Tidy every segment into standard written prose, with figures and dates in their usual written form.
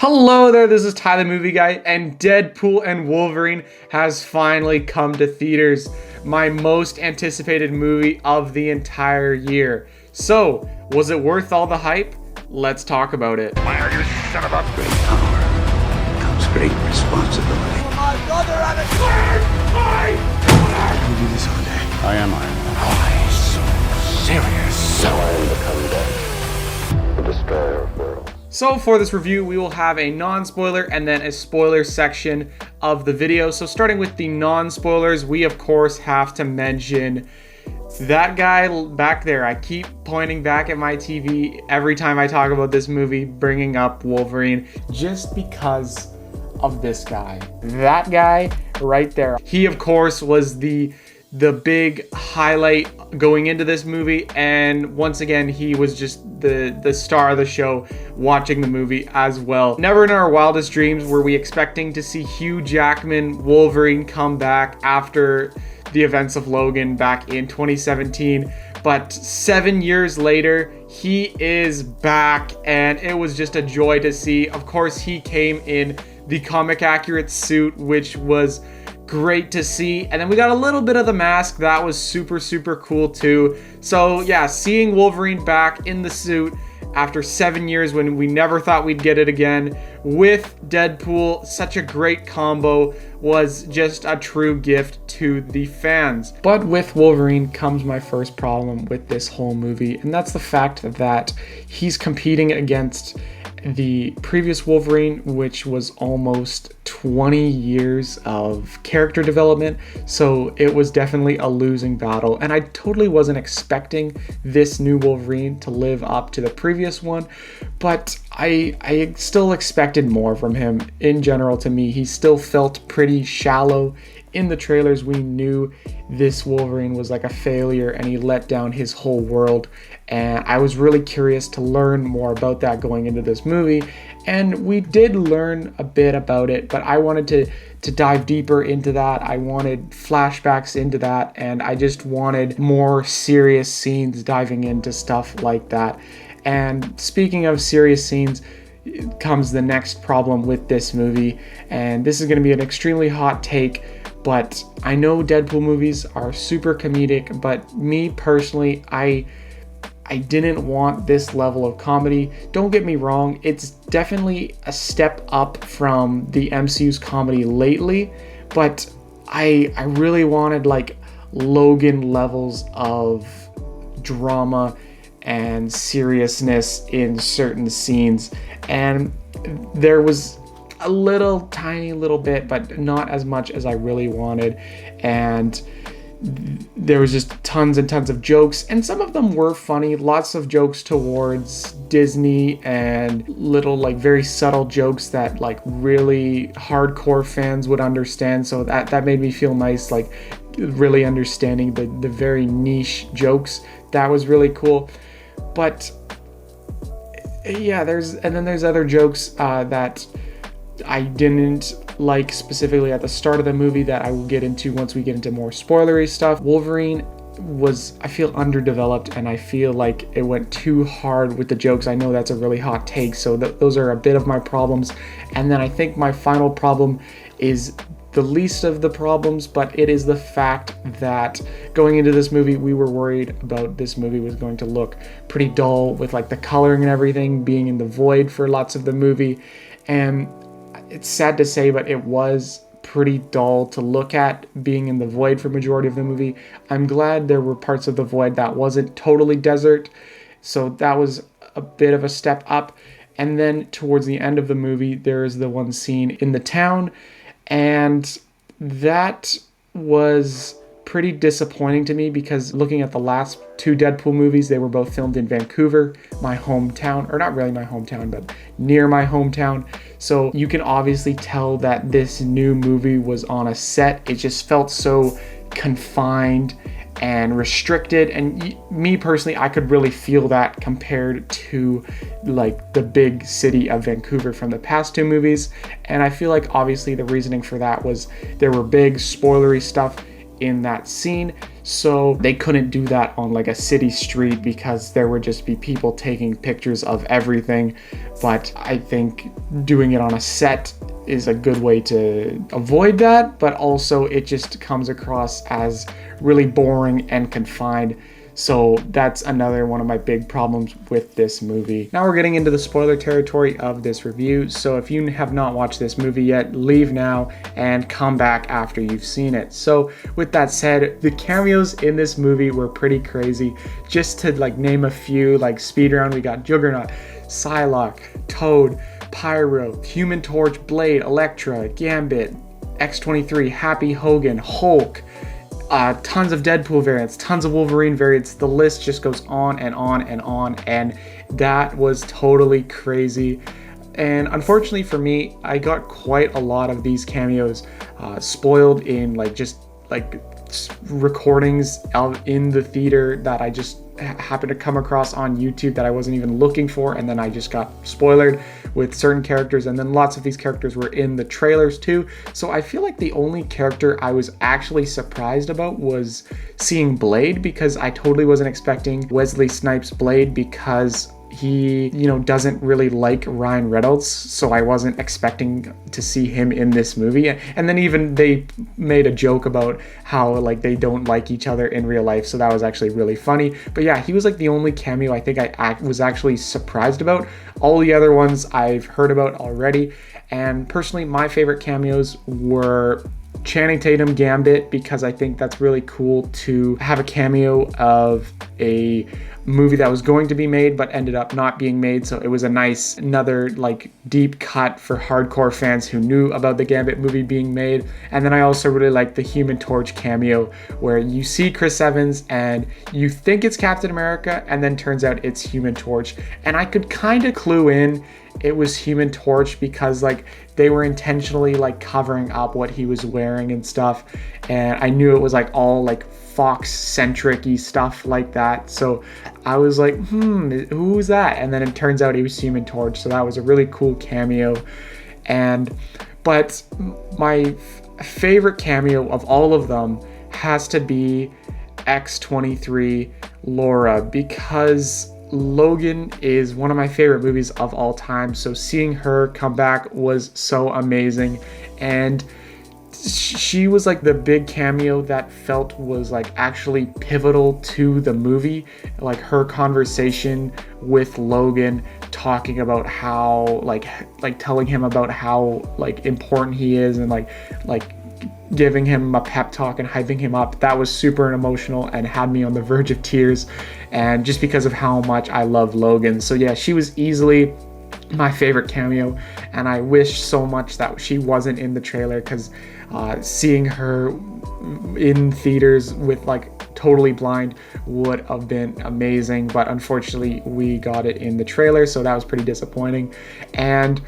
Hello there, this is Ty the Movie Guy, and Deadpool and Wolverine has finally come to theaters, my most anticipated movie of the entire year. So, was it worth all the hype? Let's talk about it. Fire, you son of a great power comes great responsibility. My brother and a You do this all day. I am Iron Man. Why so serious? Now I am the comeback, the destroyer of worlds. So for this review, we will have a non-spoiler and then a spoiler section of the video. So starting with the non-spoilers, we of course have to mention that guy back there. I keep pointing back at my TV every time I talk about this movie, bringing up Wolverine, just because of this guy. That guy right there. He of course was the big highlight going into this movie, and once again he was just the star of the show watching the movie as well. Never in our wildest dreams were we expecting to see Hugh Jackman Wolverine come back after the events of Logan back in 2017, but 7 years later he is back, and it was just a joy to see. Of course, he came in the comic accurate suit, which was great to see, and then we got a little bit of the mask that was super cool too. So yeah, seeing Wolverine back in the suit after 7 years when we never thought we'd get it again with Deadpool, such a great combo, was just a true gift to the fans. But with Wolverine comes my first problem with this whole movie, and that's the fact that he's competing against the previous Wolverine, which was almost 20 years of character development, so it was definitely a losing battle, and I totally wasn't expecting this new Wolverine to live up to the previous one, but I still expected more from him. In general, to me, he still felt pretty shallow. In the trailers, we knew this Wolverine was like a failure and he let down his whole world, and I was really curious to learn more about that going into this movie, and we did learn a bit about it, but I wanted to dive deeper into that. I wanted flashbacks into that, and I just wanted more serious scenes diving into stuff like that. And speaking of serious scenes, comes the next problem with this movie, and this is going to be an extremely hot take, but I know Deadpool movies are super comedic, but me personally, I didn't want this level of comedy. Don't get me wrong, it's definitely a step up from the MCU's comedy lately, but I really wanted like Logan levels of drama and seriousness in certain scenes, and there was a little tiny little bit, but not as much as I really wanted, and there was just tons and tons of jokes, and some of them were funny. Lots of jokes towards Disney and little like very subtle jokes that like really hardcore fans would understand, so that made me feel nice, like really understanding the very niche jokes. That was really cool. But yeah, there's other jokes that I didn't like specifically at the start of the movie that I will get into once we get into more spoilery stuff. Wolverine was, I feel, underdeveloped, and I feel like it went too hard with the jokes. I know that's a really hot take, so those are a bit of my problems. And then I think my final problem is the least of the problems, but it is the fact that going into this movie, we were worried about this movie was going to look pretty dull with like the coloring and everything being in the void for lots of the movie. And it's sad to say, but it was pretty dull to look at being in the void for majority of the movie. I'm glad there were parts of the void that wasn't totally desert, so that was a bit of a step up. And then towards the end of the movie, there is the one scene in the town, and that was pretty disappointing to me because looking at the last two Deadpool movies, they were both filmed in Vancouver, my hometown, or not really my hometown, but near my hometown. So you can obviously tell that this new movie was on a set. It just felt so confined and restricted, and me personally, I could really feel that compared to like the big city of Vancouver from the past two movies. And I feel like obviously the reasoning for that was there were big spoilery stuff in that scene. So they couldn't do that on like a city street because there would just be people taking pictures of everything. But I think doing it on a set is a good way to avoid that, but also it just comes across as really boring and confined. So that's another one of my big problems with this movie. Now we're getting into the spoiler territory of this review. So if you have not watched this movie yet, leave now and come back after you've seen it. So with that said, the cameos in this movie were pretty crazy. Just to like name a few, like speed round, we got Juggernaut, Psylocke, Toad, Pyro, Human Torch, Blade, Elektra, Gambit, X-23, Happy Hogan, Hulk, tons of Deadpool variants, tons of Wolverine variants. The list just goes on and on and on, and that was totally crazy. And unfortunately for me, I got quite a lot of these cameos spoiled in like just like recordings out in the theater that I just happened to come across on YouTube that I wasn't even looking for, and then I just got spoiled with certain characters, and then lots of these characters were in the trailers too. So I feel like the only character I was actually surprised about was seeing Blade, because I totally wasn't expecting Wesley Snipes' Blade, because he, you know, doesn't really like Ryan Reynolds, so I wasn't expecting to see him in this movie. And then even they made a joke about how like they don't like each other in real life, so that was actually really funny. But yeah, he was like the only cameo I think I was actually surprised about. All the other ones I've heard about already, and personally my favorite cameos were Channing Tatum Gambit, because I think that's really cool to have a cameo of a movie that was going to be made but ended up not being made. So it was a nice, another like deep cut for hardcore fans who knew about the Gambit movie being made. And then I also really like the Human Torch cameo, where you see Chris Evans and you think it's Captain America, and then turns out it's Human Torch. And I could kind of clue in it was Human Torch because like they were intentionally like covering up what he was wearing and stuff, and I knew it was like all like Fox centric-y stuff like that. So I was like, who's that? And then it turns out he was Human Torch. So that was a really cool cameo. But my favorite cameo of all of them has to be X-23 Laura, because Logan is one of my favorite movies of all time. So seeing her come back was so amazing, and she was like the big cameo that felt was like actually pivotal to the movie. Like her conversation with Logan, talking about how like telling him about how like important he is, and like giving him a pep talk and hyping him up. That was super emotional and had me on the verge of tears, and just because of how much I love Logan. So yeah, she was easily my favorite cameo, and I wish so much that she wasn't in the trailer, because seeing her in theaters with like Totally Blind would have been amazing, but unfortunately we got it in the trailer, so that was pretty disappointing. And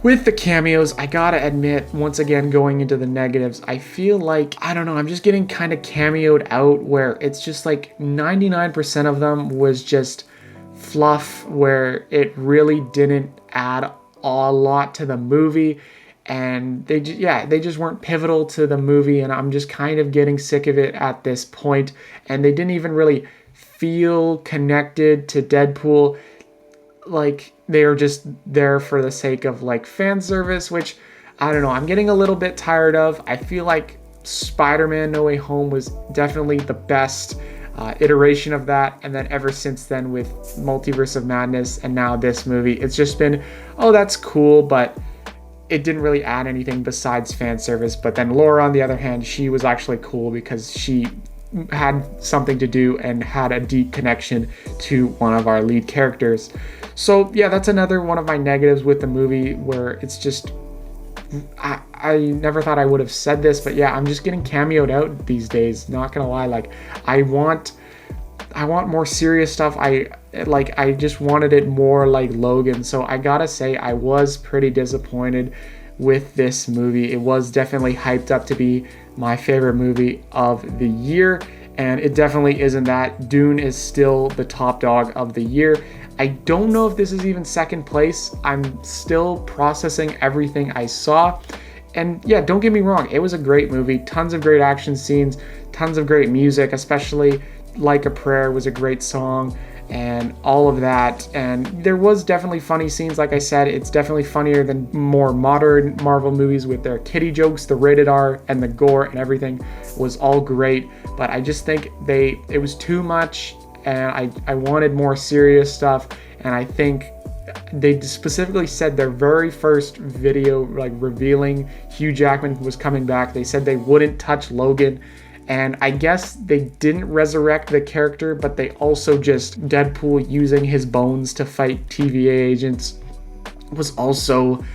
with the cameos, I gotta admit, once again, going into the negatives, I feel like, I don't know, I'm just getting kind of cameoed out, where it's just like 99% of them was just fluff, where it really didn't add a lot to the movie, and they just weren't pivotal to the movie, and I'm just kind of getting sick of it at this point. And they didn't even really feel connected to Deadpool. Like they were just there for the sake of like fan service, which I don't know, I'm getting a little bit tired of. I feel like Spider-Man No Way Home was definitely the best iteration of that, and then ever since then with Multiverse of Madness and now this movie, it's just been, oh, that's cool, but it didn't really add anything besides fan service. But then Laura, on the other hand, she was actually cool because she had something to do and had a deep connection to one of our lead characters. So yeah, that's another one of my negatives with the movie, where it's just, I never thought I would have said this, but yeah, I'm just getting cameoed out these days, not gonna lie. Like I want more serious stuff. I just wanted it more like Logan. So I gotta say, I was pretty disappointed with this movie. It was definitely hyped up to be my favorite movie of the year, and it definitely isn't that. Dune is still the top dog of the year. I don't know if this is even second place. I'm still processing everything I saw. And yeah, don't get me wrong, it was a great movie. Tons of great action scenes, tons of great music, especially Like a Prayer was a great song, and all of that. And there was definitely funny scenes. Like I said, it's definitely funnier than more modern Marvel movies with their kitty jokes. The rated R and the gore and everything was all great, but I just think it was too much, and I wanted more serious stuff. And I think they specifically said their very first video, like revealing Hugh Jackman was coming back, they said they wouldn't touch Logan. And I guess they didn't resurrect the character, but they also just, Deadpool using his bones to fight TVA agents was also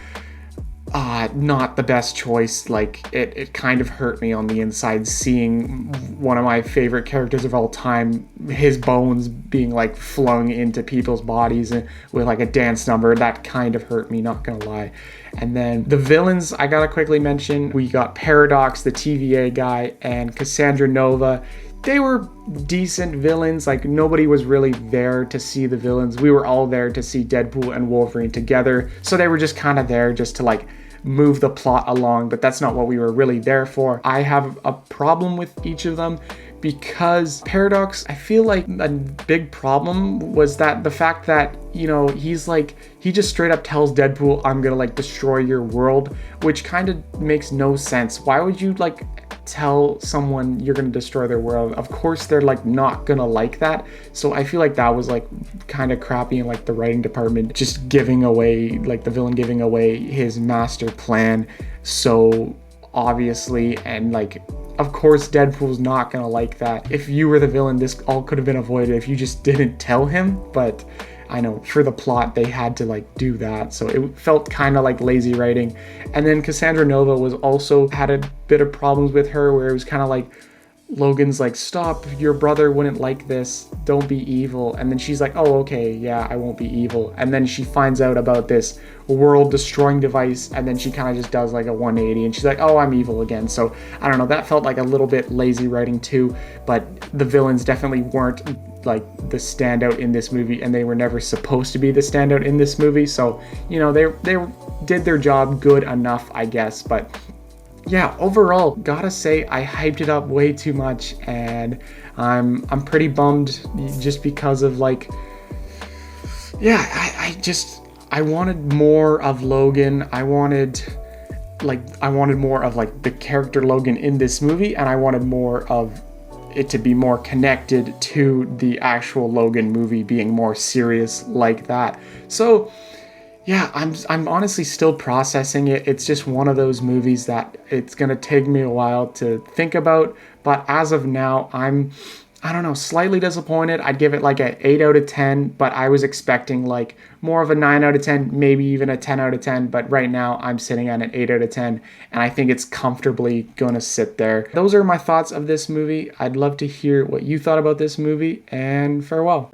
not the best choice. Like, it kind of hurt me on the inside seeing one of my favorite characters of all time, his bones being like flung into people's bodies and with like a dance number. That kind of hurt me, not gonna lie. And then the villains, I gotta quickly mention, we got Paradox, the TVA guy, and Cassandra Nova. They were decent villains. Like, nobody was really there to see the villains. We were all there to see Deadpool and Wolverine together. So they were just kind of there just to like move the plot along, but that's not what we were really there for. I have a problem with each of them because Paradox, I feel like a big problem was that the fact that, you know, he just straight up tells Deadpool, I'm gonna like destroy your world, which kind of makes no sense. Why would you like tell someone you're gonna destroy their world? Of course they're like not gonna like that. So I feel like that was like kind of crappy in like the writing department, just giving away, like the villain giving away his master plan so obviously. And like, of course Deadpool's not gonna like that. If you were the villain, this all could have been avoided if you just didn't tell him. But I know for the plot they had to like do that, so it felt kind of like lazy writing. And then Cassandra Nova was also had a bit of problems with her, where it was kind of like Logan's like, stop, your brother wouldn't like this, don't be evil. And then she's like, oh okay, yeah, I won't be evil. And then she finds out about this world destroying device, and then she kind of just does like a 180 and she's like, oh, I'm evil again. So I don't know, that felt like a little bit lazy writing too. But the villains definitely weren't like the standout in this movie, and they were never supposed to be the standout in this movie. So, you know, they did their job good enough, I guess. But yeah, overall, gotta say I hyped it up way too much, and I'm pretty bummed just because of like, yeah, I wanted more of Logan. I wanted more of like the character Logan in this movie, and I wanted more of it to be more connected to the actual Logan movie being more serious like that. So yeah, I'm honestly still processing it. It's just one of those movies that it's gonna take me a while to think about, but as of now, I don't know, slightly disappointed. I'd give it like an 8 out of 10, but I was expecting like more of a 9 out of 10, maybe even a 10 out of 10. But right now I'm sitting at an 8 out of 10, and I think it's comfortably gonna sit there. Those are my thoughts of this movie. I'd love to hear what you thought about this movie, and farewell.